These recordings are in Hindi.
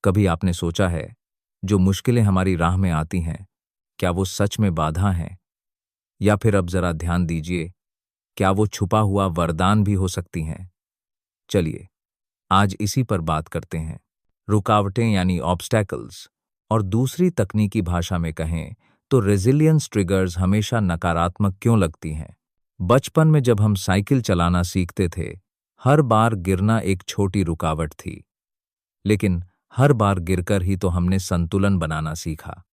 कभी आपने सोचा है, जो मुश्किलें हमारी राह में आती हैं, क्या वो सच में बाधा हैं? या फिर अब जरा ध्यान दीजिए, क्या वो छुपा हुआ वरदान भी हो सकती हैं? चलिए, आज इसी पर बात करते हैं। रुकावटें यानी ऑब्स्टैकल्स, और दूसरी तकनीकी भाषा में कहें तो रेजिलियंस ट्रिगर्स हमेशा नकारात्मक क्यों लगती हैं? बचपन में जब हम साइकिल चलाना सीखते थे, हर बार गिरना एक छोटी रुकावट थी, लेकिन हर बार गिरकर ही तो हमने संतुलन बनाना सीखा।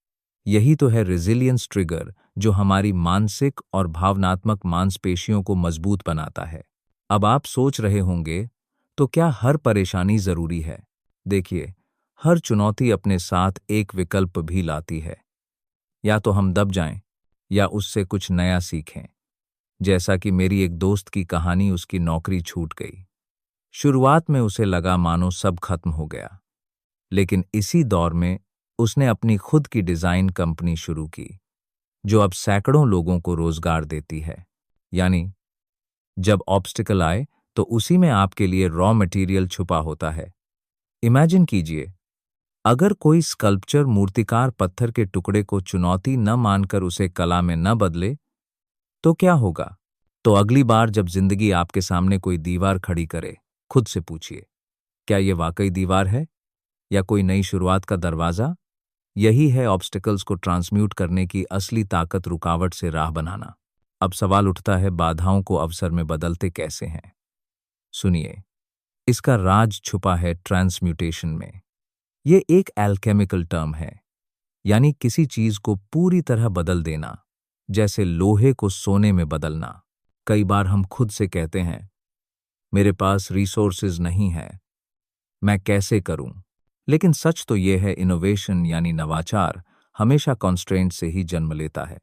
यही तो है रेजिलियंस ट्रिगर, जो हमारी मानसिक और भावनात्मक मांसपेशियों को मजबूत बनाता है। अब आप सोच रहे होंगे, तो क्या हर परेशानी जरूरी है? देखिए, हर चुनौती अपने साथ एक विकल्प भी लाती है। या तो हम दब जाएं, या उससे कुछ नया सीखें। जैसा कि मेरी एक दोस्त की कहानी, उसकी नौकरी छूट गई। शुरुआत में उसे लगा मानो सब खत्म हो गया, लेकिन इसी दौर में उसने अपनी खुद की डिजाइन कंपनी शुरू की, जो अब सैकड़ों लोगों को रोजगार देती है। यानी जब ऑब्स्टिकल आए, तो उसी में आपके लिए रॉ मटेरियल छुपा होता है। इमेजिन कीजिए, अगर कोई स्कल्पचर मूर्तिकार पत्थर के टुकड़े को चुनौती न मानकर उसे कला में न बदले, तो क्या होगा? तो अगली बार जब जिंदगी आपके सामने कोई दीवार खड़ी करे, खुद से पूछिए, क्या ये वाकई दीवार है या कोई नई शुरुआत का दरवाजा? यही है ऑब्स्टिकल्स को ट्रांसम्यूट करने की असली ताकत, रुकावट से राह बनाना। अब सवाल उठता है, बाधाओं को अवसर में बदलते कैसे हैं? सुनिए, इसका राज छुपा है ट्रांसम्यूटेशन में। ये एक एल्केमिकल टर्म है, यानी किसी चीज को पूरी तरह बदल देना, जैसे लोहे को सोने में बदलना। कई बार हम खुद से कहते हैं, मेरे पास रिसोर्सेज नहीं है, मैं कैसे करूं? लेकिन सच तो यह है, इनोवेशन यानी नवाचार हमेशा कॉन्स्ट्रेंट से ही जन्म लेता है।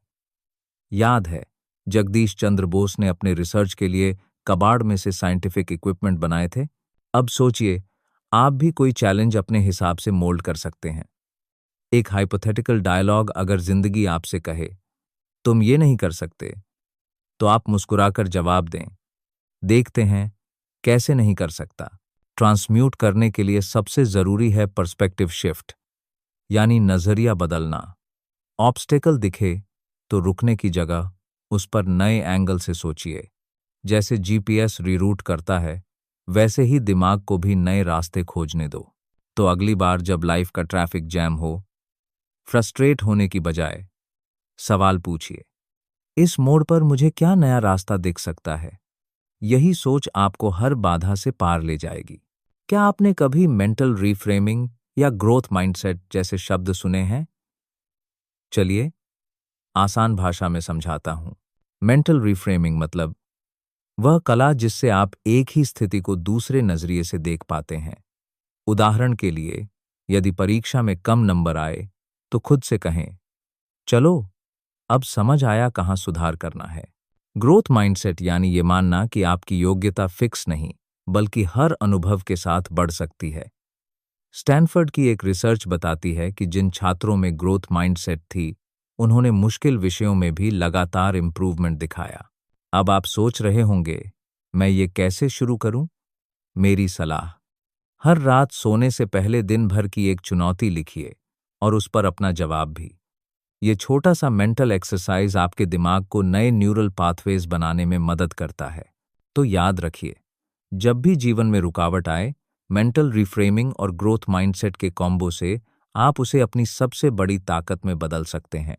याद है, जगदीश चंद्र बोस ने अपने रिसर्च के लिए कबाड़ में से साइंटिफिक इक्विपमेंट बनाए थे। अब सोचिए, आप भी कोई चैलेंज अपने हिसाब से मोल्ड कर सकते हैं। एक हाइपोथेटिकल डायलॉग अगर जिंदगी आपसे कहे, तुम ये नहीं कर सकते, तो आप मुस्कुराकर जवाब दें, देखते हैं कैसे नहीं कर सकता। ट्रांसम्यूट करने के लिए सबसे जरूरी है पर्सपेक्टिव शिफ्ट, यानी नजरिया बदलना। ऑब्स्टेकल दिखे तो रुकने की जगह उस पर नए एंगल से सोचिए। जैसे जीपीएस रीरूट करता है, वैसे ही दिमाग को भी नए रास्ते खोजने दो। तो अगली बार जब लाइफ का ट्रैफिक जैम हो, फ्रस्ट्रेट होने की बजाय सवाल पूछिए, इस मोड़ पर मुझे क्या नया रास्ता दिख सकता है? यही सोच आपको हर बाधा से पार ले जाएगी। क्या आपने कभी मेंटल रीफ्रेमिंग या ग्रोथ माइंडसेट जैसे शब्द सुने हैं? चलिए, आसान भाषा में समझाता हूं। मेंटल रिफ्रेमिंग मतलब वह कला जिससे आप एक ही स्थिति को दूसरे नजरिए से देख पाते हैं। उदाहरण के लिए, यदि परीक्षा में कम नंबर आए, तो खुद से कहें, चलो, अब समझ आया कहां सुधार करना है। ग्रोथ माइंडसेट यानी ये मानना कि आपकी योग्यता फिक्स नहीं, बल्कि हर अनुभव के साथ बढ़ सकती है। स्टैनफोर्ड की एक रिसर्च बताती है कि जिन छात्रों में ग्रोथ माइंडसेट थी, उन्होंने मुश्किल विषयों में भी लगातार इंप्रूवमेंट दिखाया। अब आप सोच रहे होंगे, मैं ये कैसे शुरू करूं? मेरी सलाह, हर रात सोने से पहले दिन भर की एक चुनौती लिखिए और उस पर अपना जवाब भी। ये छोटा सा मेंटल एक्सरसाइज आपके दिमाग को नए न्यूरल पाथवेज बनाने में मदद करता है। तो याद रखिए, जब भी जीवन में रुकावट आए, मेंटल रिफ्रेमिंग और ग्रोथ माइंडसेट के कॉम्बो से आप उसे अपनी सबसे बड़ी ताकत में बदल सकते हैं।